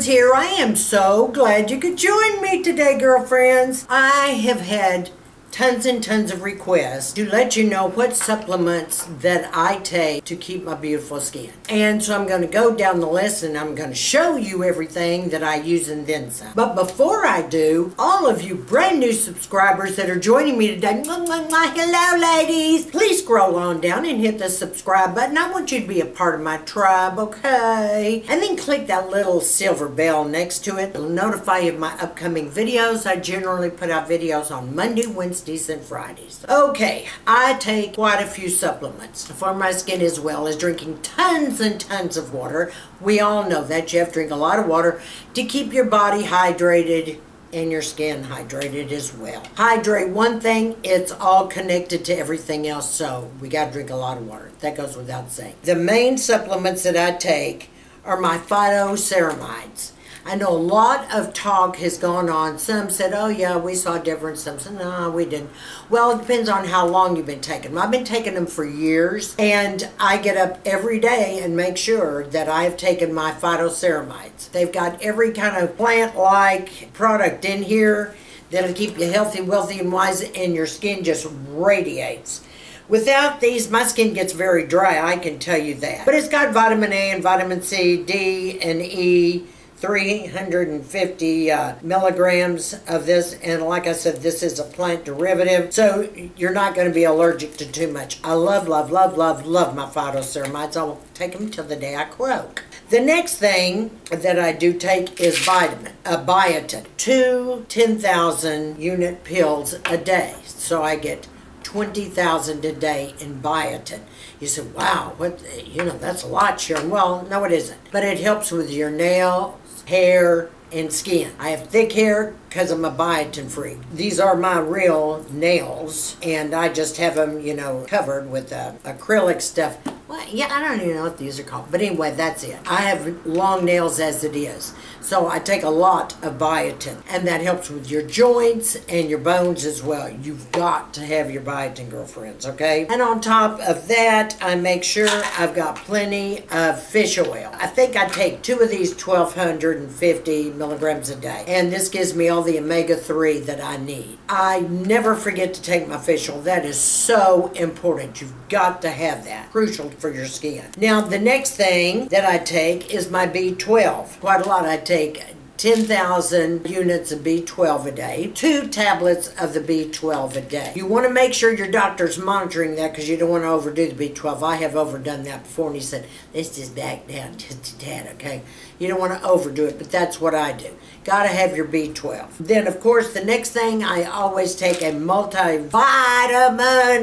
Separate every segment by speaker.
Speaker 1: here. I am so glad you could join me today, girlfriends. I have had tons and tons of requests to let you know what supplements that I take to keep my beautiful skin. And so I'm going to go down the list and I'm going to show you everything that I use and then some. But before I do, all of you brand new subscribers that are joining me today, hello ladies, please scroll on down and hit the subscribe button. I want you to be a part of my tribe, okay? And then click that little silver bell next to it. It'll notify you of my upcoming videos. I generally put out videos on Monday, Wednesdays, and Fridays. Okay, I take quite a few supplements for my skin, as well as drinking tons and tons of water. We all know that you have to drink a lot of water to keep your body hydrated and your skin hydrated as well. Hydrate one thing, it's all connected to everything else, so we got to drink a lot of water. That goes without saying. The main supplements that I take are my phytoceramides. I know a lot of talk has gone on. Some said, oh yeah, we saw a difference. Some said, no, we didn't. Well, it depends on how long you've been taking them. I've been taking them for years, and I get up every day and make sure that I've taken my phytoceramides. They've got every kind of plant-like product in here that'll keep you healthy, wealthy, and wise, and your skin just radiates. Without these, my skin gets very dry, I can tell you that. But it's got vitamin A and vitamin C, D, and E, 350 milligrams of this, and like I said, this is a plant derivative, so you're not going to be allergic to too much. I love my phytoceramides. I will take them till the day I croak. The next thing that I do take is biotin. 2 10,000 unit pills a day, so I get 20,000 a day in biotin. You said, wow, that's a lot, Sharon. Well, no, it isn't. But it helps with your nails, hair, and skin. I have thick hair because I'm a biotin freak. These are my real nails, and I just have them, covered with acrylic stuff. Well, yeah, I don't even know what these are called. But anyway, that's it. I have long nails as it is. So I take a lot of biotin, and that helps with your joints and your bones as well. You've got to have your biotin, girlfriends, okay? And on top of that, I make sure I've got plenty of fish oil. I think I take 2 of these 1,250 milligrams a day, and this gives me all the omega-3 that I need. I never forget to take my fish oil. That is so important. You've got to have that. Crucial for your skin. Now, the next thing that I take is my B12. Quite a lot. I take 10,000 units of B12 a day, 2 tablets of the B12 a day. You want to make sure your doctor's monitoring that because you don't want to overdo the B12. I have overdone that before, and he said, let's just back down just a tad, okay? You don't want to overdo it, but that's what I do. Got to have your B12. Then, of course, the next thing, I always take a multivitamin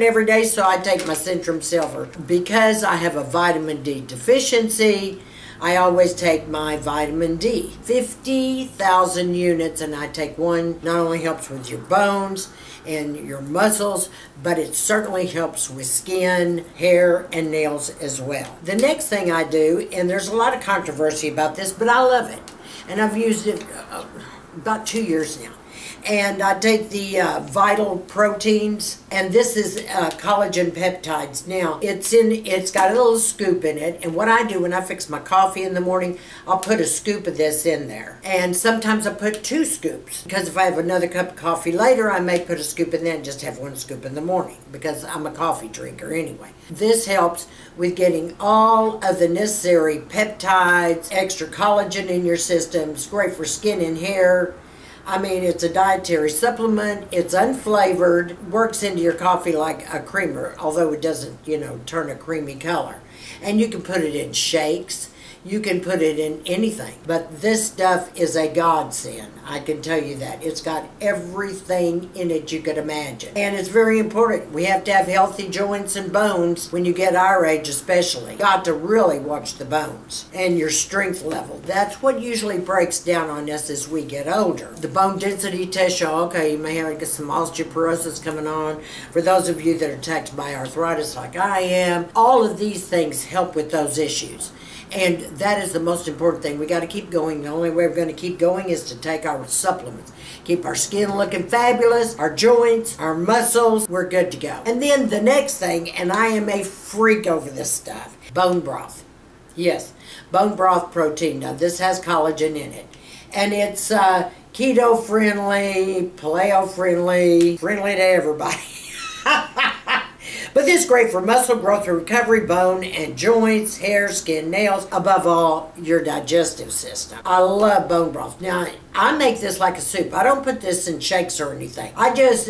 Speaker 1: every day, so I take my Centrum Silver. Because I have a vitamin D deficiency, I always take my vitamin D. 50,000 units, and I take one. Not only helps with your bones and your muscles, but it certainly helps with skin, hair, and nails as well. The next thing I do, and there's a lot of controversy about this, but I love it. And I've used it about 2 years now. And I take the Vital Proteins, and this is collagen peptides. Now, it's got a little scoop in it, and what I do when I fix my coffee in the morning, I'll put a scoop of this in there. And sometimes I put 2 scoops, because if I have another cup of coffee later, I may put a scoop in there and just have 1 scoop in the morning, because I'm a coffee drinker anyway. This helps with getting all of the necessary peptides, extra collagen in your system. It's great for skin and hair. I mean, it's a dietary supplement, it's unflavored, works into your coffee like a creamer, although it doesn't, turn a creamy color. And you can put it in shakes, you can put it in anything. But this stuff is a godsend, I can tell you that. It's got everything in it you could imagine. And it's very important. We have to have healthy joints and bones when you get our age especially. Got to really watch the bones and your strength level. That's what usually breaks down on us as we get older. The bone density test show, okay, you may have some osteoporosis coming on. For those of you that are attacked by arthritis like I am, all of these things help with those issues. And that is the most important thing. We got to keep going. The only way we're going to keep going is to take our supplements. Keep our skin looking fabulous, our joints, our muscles, we're good to go. And then the next thing, and I am a freak over this stuff, bone broth. Yes, bone broth protein. Now this has collagen in it. And it's keto friendly, paleo friendly, friendly to everybody. But this is great for muscle growth and recovery, bone and joints, hair, skin, nails, above all, your digestive system. I love bone broth. Now, I make this like a soup. I don't put this in shakes or anything. I just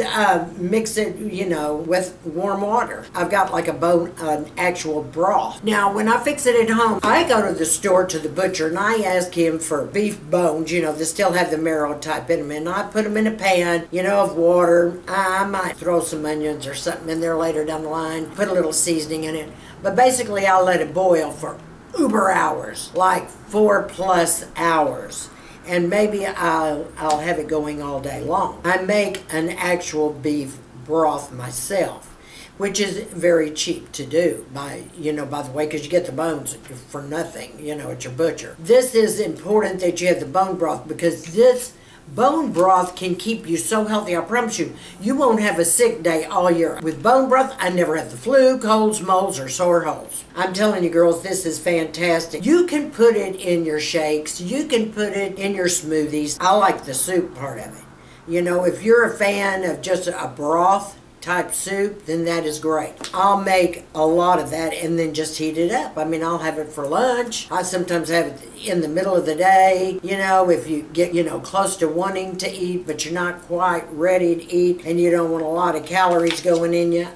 Speaker 1: mix it, you know, with warm water. I've got like an actual broth. Now, when I fix it at home, I go to the store to the butcher and I ask him for beef bones, you know, that still have the marrow type in them. And I put them in a pan, you know, of water. I might throw some onions or something in there later down the line, put a little seasoning in it. But basically, I'll let it boil for uber hours, like 4+ hours. And maybe I'll have it going all day long. I make an actual beef broth myself, which is very cheap to do, by the way, because you get the bones for nothing, you know, at your butcher. This is important that you have the bone broth, because this bone broth can keep you so healthy. I promise you, you won't have a sick day all year. With bone broth, I never have the flu, colds, molds, or sore holes. I'm telling you, girls, this is fantastic. You can put it in your shakes. You can put it in your smoothies. I like the soup part of it. You know, if you're a fan of just a broth type soup, then that is great. I'll make a lot of that and then just heat it up. I mean, I'll have it for lunch. I sometimes have it in the middle of the day, you know, if you get, you know, close to wanting to eat, but you're not quite ready to eat and you don't want a lot of calories going in you.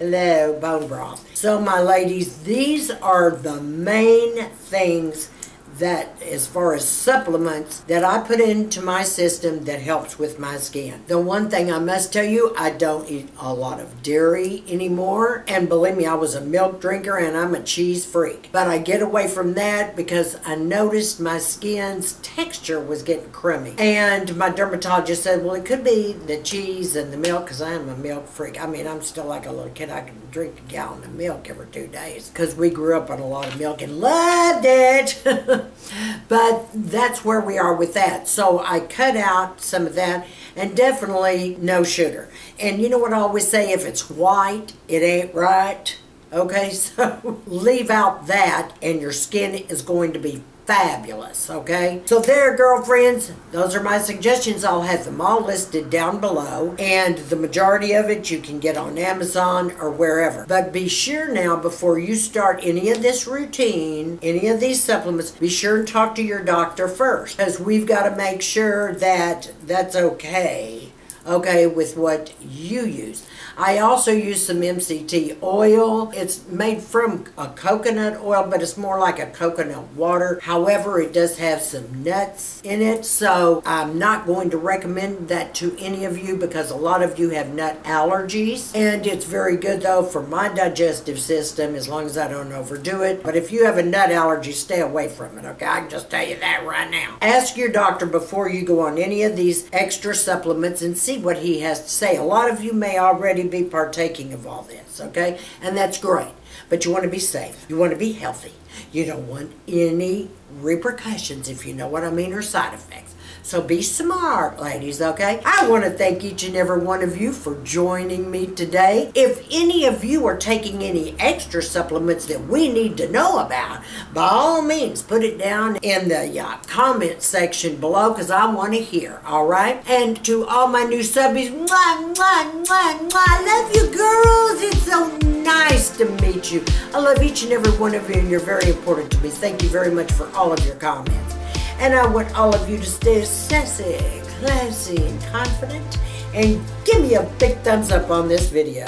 Speaker 1: Hello, bone broth. So my ladies, these are the main things that, as far as supplements, that I put into my system that helps with my skin. The one thing I must tell you, I don't eat a lot of dairy anymore. And believe me, I was a milk drinker and I'm a cheese freak. But I get away from that because I noticed my skin's texture was getting crummy. And my dermatologist said, well, it could be the cheese and the milk, because I am a milk freak. I mean, I'm still like a little kid. I can drink a gallon of milk every 2 days because we grew up on a lot of milk and loved it. But that's where we are with that. So I cut out some of that, and definitely no sugar. And you know what I always say, if it's white, it ain't right. Okay, so leave out that and your skin is going to be fabulous, okay? So there, girlfriends, those are my suggestions. I'll have them all listed down below, and the majority of it you can get on Amazon or wherever. But be sure now, before you start any of this routine, any of these supplements, be sure and talk to your doctor first, because we've got to make sure that that's okay with what you use. I also use some MCT oil. It's made from a coconut oil, but it's more like a coconut water. However, it does have some nuts in it, so I'm not going to recommend that to any of you because a lot of you have nut allergies. And it's very good, though, for my digestive system, as long as I don't overdo it. But if you have a nut allergy, stay away from it, okay? I can just tell you that right now. Ask your doctor before you go on any of these extra supplements and see what he has to say. A lot of you may already be partaking of all this, okay? And that's great. But you want to be safe. You want to be healthy. You don't want any repercussions, if you know what I mean, or side effects. So be smart, ladies, okay? I want to thank each and every one of you for joining me today. If any of you are taking any extra supplements that we need to know about, by all means, put it down in the comment section below, because I want to hear, all right? And to all my new subbies, mwah, mwah, mwah, mwah. I love you, girls. It's so nice to meet you. I love each and every one of you, and you're very important to me. Thank you very much for all of your comments. And I want all of you to stay sassy, classy, and confident. And give me a big thumbs up on this video.